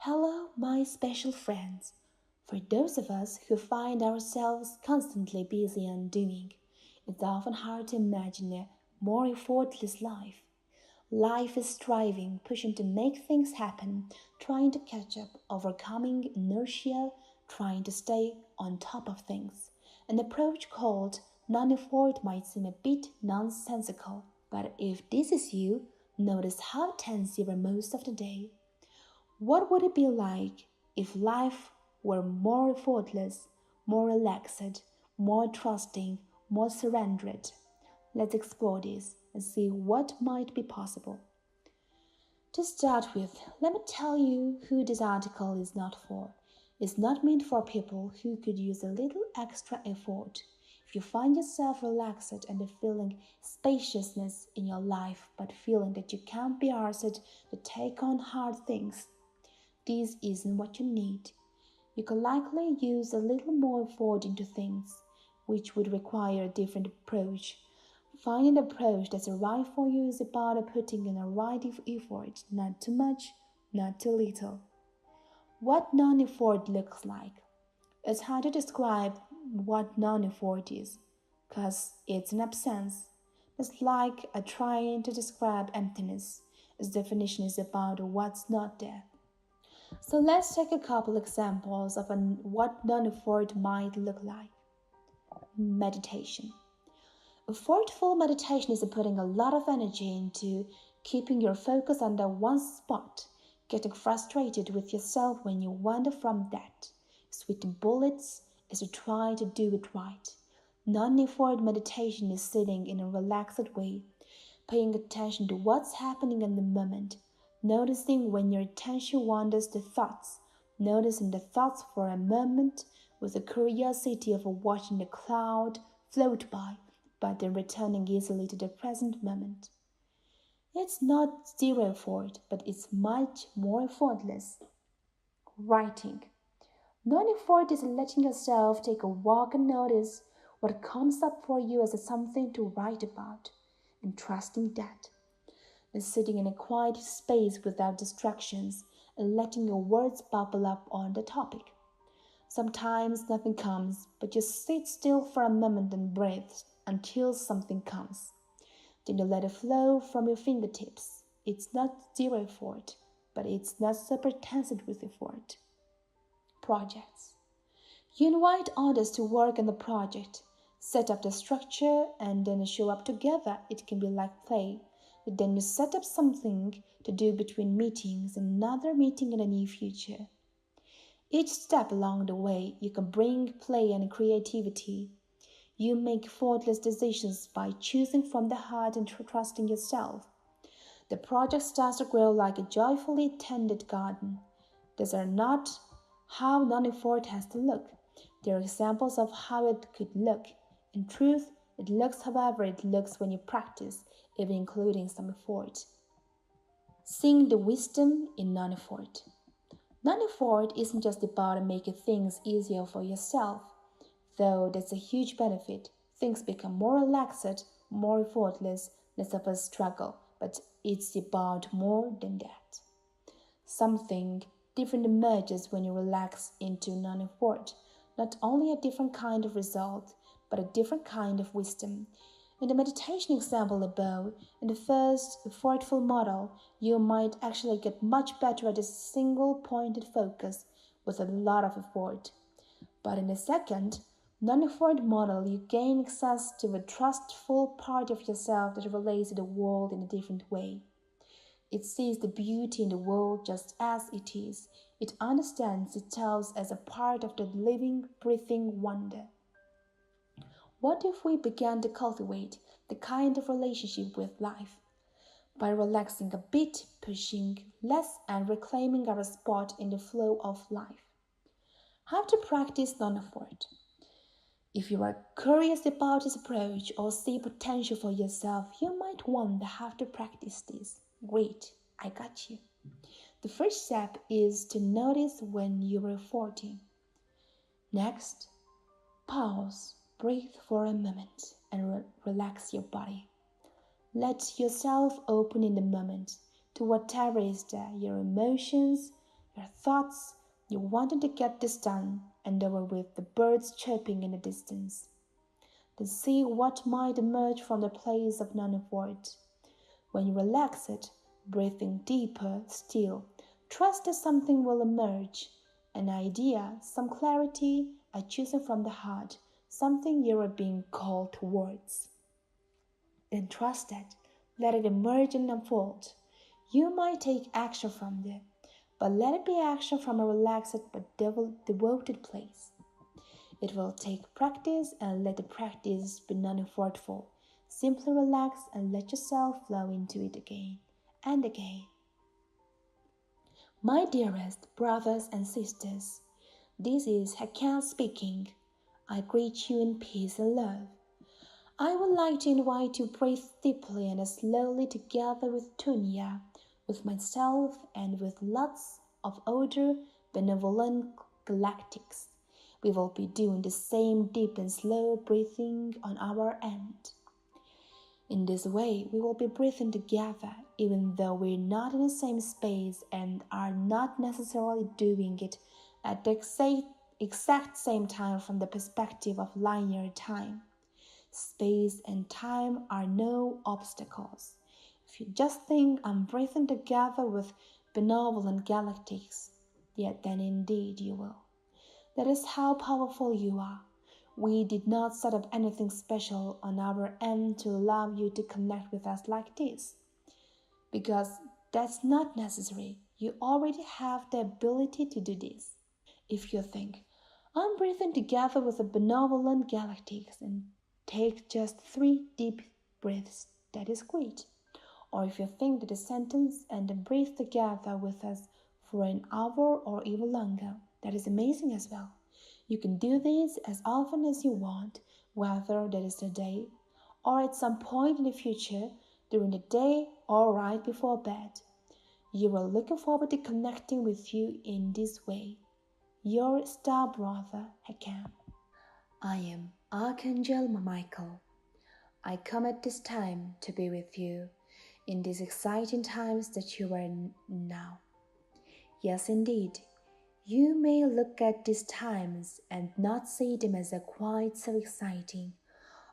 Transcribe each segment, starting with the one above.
Hello, my special friends. For those of us who find ourselves constantly busy and doing, it's often hard to imagine a more effortless life. Life is striving, pushing to make things happen, trying to catch up, overcoming inertia, trying to stay on top of things. An approach called non-effort might seem a bit nonsensical, but if this is you, notice how tense you are most of the day. What would it be like if life were more effortless, more relaxed, more trusting, more surrendered? Let's explore this and see what might be possible. To start with, let me tell you who this article is not for. It's not meant for people who could use a little extra effort. If you find yourself relaxed and feeling spaciousness in your life but feeling that you can't be asked to take on hard things, this isn't what you need. You could likely use a little more effort into things, which would require a different approach. Finding an approach that's right for you is about putting in a right effort, not too much, not too little. What non-effort looks like. It's hard to describe what non-effort is, because it's an absence. It's like trying to describe emptiness. Its definition is about what's not there. So let's take a couple examples of what non-effort might look like. Meditation. Effortful meditation is putting a lot of energy into keeping your focus under one spot, getting frustrated with yourself when you wander from that. Sweating bullets is to try to do it right. Non-effort meditation is sitting in a relaxed way, paying attention to what's happening in the moment, noticing when your attention wanders to thoughts, noticing the thoughts for a moment with the curiosity of watching the cloud float by, but then returning easily to the present moment. It's not zero effort, but it's much more effortless. Writing. Non-effort is letting yourself take a walk and notice what comes up for you as something to write about, and trusting that. Is sitting in a quiet space without distractions and letting your words bubble up on the topic. Sometimes nothing comes, but you sit still for a moment and breathe until something comes. Then you let it flow from your fingertips. It's not zero effort, but it's not super tense with effort. Projects. You invite others to work on the project, set up the structure, and then show up together. It can be like play. Then you set up something to do between meetings and another meeting in the near future. Each step along the way, you can bring play and creativity. You make effortless decisions by choosing from the heart and trusting yourself. The project starts to grow like a joyfully tended garden. These are not how non-effort has to look. They are examples of how it could look. In truth, it looks however it looks when you practice, even including some effort. Seeing the wisdom in non-effort. Non-effort isn't just about making things easier for yourself. Though that's a huge benefit, things become more relaxed, more effortless, less of a struggle, but it's about more than that. Something different emerges when you relax into non-effort, not only a different kind of result, but a different kind of wisdom. In the meditation example above, in the first effortful model, you might actually get much better at a single pointed focus with a lot of effort. But in the second, non-effort model, you gain access to a trustful part of yourself that relates to the world in a different way. It sees the beauty in the world just as it is. It understands itself as a part of the living, breathing wonder. What if we began to cultivate the kind of relationship with life? By relaxing a bit, pushing less, and reclaiming our spot in the flow of life. How to practice non-effort? If you are curious about this approach or see potential for yourself, you might wonder how to practice this. Great, I got you. The first step is to notice when you are efforting. Next, pause. Breathe for a moment and relax your body. Let yourself open in the moment to whatever is there, your emotions, your thoughts, you wanted to get this done and over with, the birds chirping in the distance. Then see what might emerge from the place of non-effort. When you relax it, breathing deeper still, trust that something will emerge, an idea, some clarity, a choosing from the heart, something you are being called towards. Then trust it, let it emerge and unfold. You might take action from there, but let it be action from a relaxed but devoted place. It will take practice, and let the practice be non-effortful. Simply relax and let yourself flow into it again and again. My dearest brothers and sisters, this is 𝐿𝐾𝐭 speaking. I greet you in peace and love. I would like to invite you to breathe deeply and slowly together with Tunya, with myself, and with lots of other benevolent galactics. We will be doing the same deep and slow breathing on our end. In this way, we will be breathing together, even though we're not in the same space and are not necessarily doing it at the exact same time from the perspective of linear time. Space and time are no obstacles. If you just think I'm breathing together with benevolent galactics, yet then indeed you will. That is how powerful you are. We did not set up anything special on our end to allow you to connect with us like this, because that's not necessary. You already have the ability to do this. If you think, I'm breathing together with the benevolent galactics, and take just 3 deep breaths, that is great. Or if you think that a sentence and then breathe together with us for an hour or even longer, that is amazing as well. You can do this as often as you want, whether that is today or at some point in the future, during the day or right before bed. You are looking forward to connecting with you in this way. Your star brother, 𝐿𝐾𝐭. I am Archangel Michael. I come at this time to be with you in these exciting times that you are in now. Yes, indeed. You may look at these times and not see them as quite so exciting,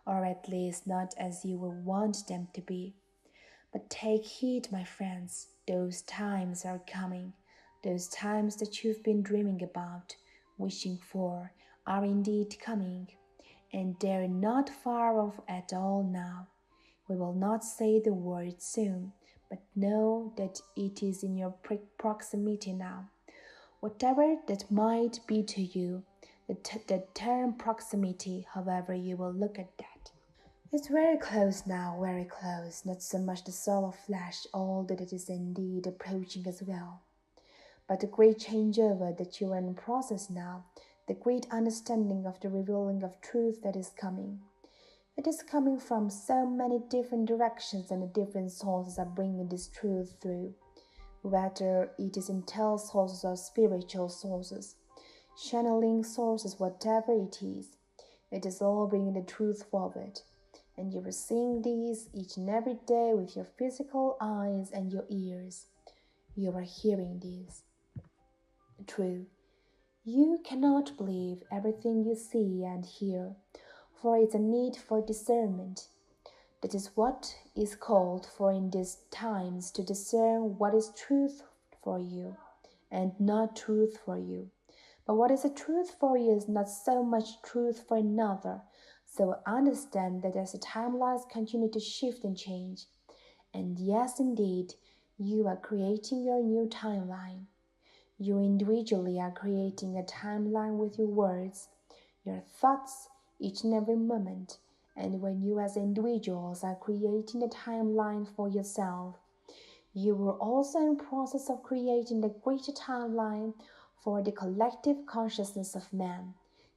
or at least not as you would want them to be. But take heed, my friends, those times are coming. Those times that you've been dreaming about, wishing for, are indeed coming, and they're not far off at all now. We will not say the word soon, but know that it is in your proximity now. Whatever that might be to you, the term proximity, however you will look at that. It's very close now, very close, not so much the soul of flesh, although it is indeed approaching as well. But the great changeover that you are in process now, the great understanding of the revealing of truth that is coming. It is coming from so many different directions, and the different sources are bringing this truth through. Whether it is intel sources or spiritual sources, channeling sources, whatever it is all bringing the truth forward. And you are seeing these each and every day with your physical eyes and your ears. You are hearing this. True, you cannot believe everything you see and hear, for it's a need for discernment. That is what is called for in these times, to discern what is truth for you and not truth for you. But what is a truth for you is not so much truth for another. So understand that as the timelines continue to shift and change, and yes, indeed, you are creating your new timeline. You individually are creating a timeline with your words, your thoughts, each and every moment. And when you as individuals are creating a timeline for yourself, you are also in process of creating the greater timeline for the collective consciousness of man.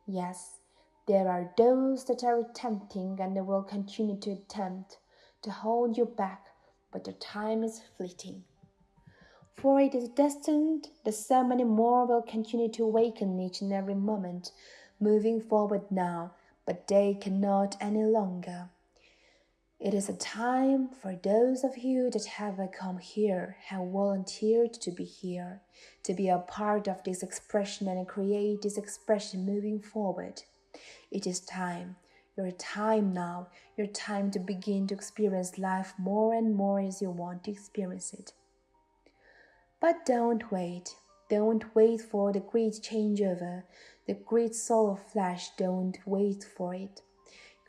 Yes, there are those that are attempting and they will continue to attempt to hold you back, but the time is fleeting. For it is destined that so many more will continue to awaken each and every moment, moving forward now, but they cannot any longer. It is a time for those of you that have come here, have volunteered to be here, to be a part of this expression and create this expression moving forward. It is time, your time now, your time to begin to experience life more and more as you want to experience it. But don't wait for the great changeover, the great soul of flesh, don't wait for it.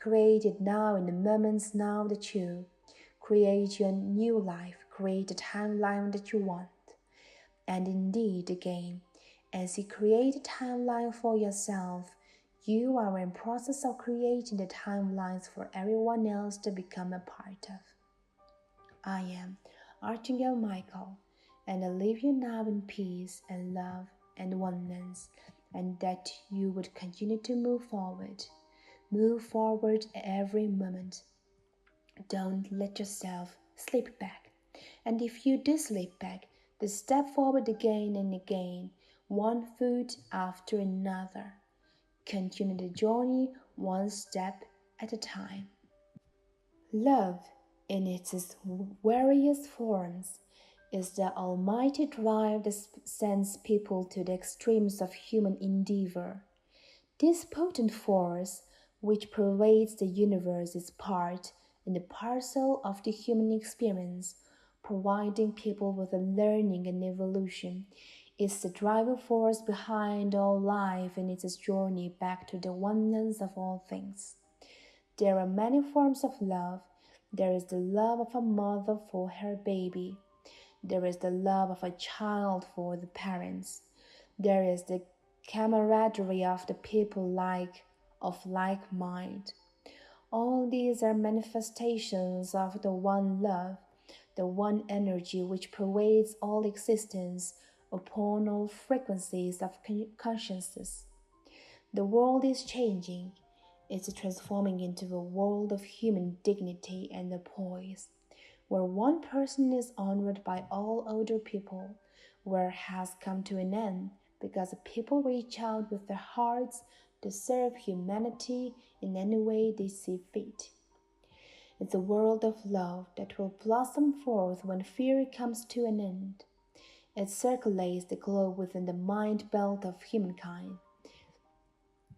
Create it now in the moments now that you create your new life, create the timeline that you want. And indeed, again, as you create a timeline for yourself, you are in process of creating the timelines for everyone else to become a part of. I am Archangel Michael, and I leave you now in peace and love and oneness, and that you would continue to move forward every moment. Don't let yourself slip back, and if you do slip back, just step forward again and again, one foot after another. Continue the journey one step at a time. Love, in its various forms, is the almighty drive that sends people to the extremes of human endeavor. This potent force, which pervades the universe, is part and a parcel of the human experience, providing people with a learning and evolution. Is the driving force behind all life in its journey back to the oneness of all things. There are many forms of love. There is the love of a mother for her baby. There is the love of a child for the parents. There is the camaraderie of the people of like mind. All these are manifestations of the one love, the one energy which pervades all existence upon all frequencies of consciousness. The world is changing. It's transforming into a world of human dignity and poise, where one person is honored by all other people, where has come to an end because people reach out with their hearts to serve humanity in any way they see fit. It's a world of love that will blossom forth when fear comes to an end. It circulates the globe within the mind belt of humankind.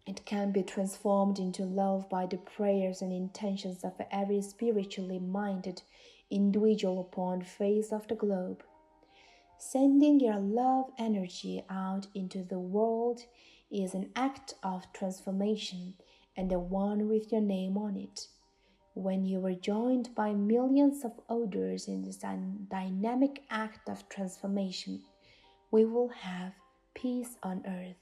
It can be transformed into love by the prayers and intentions of every spiritually minded individual upon the face of the globe. Sending your love energy out into the world is an act of transformation, and the one with your name on it. When you are joined by millions of others in this dynamic act of transformation, we will have peace on earth.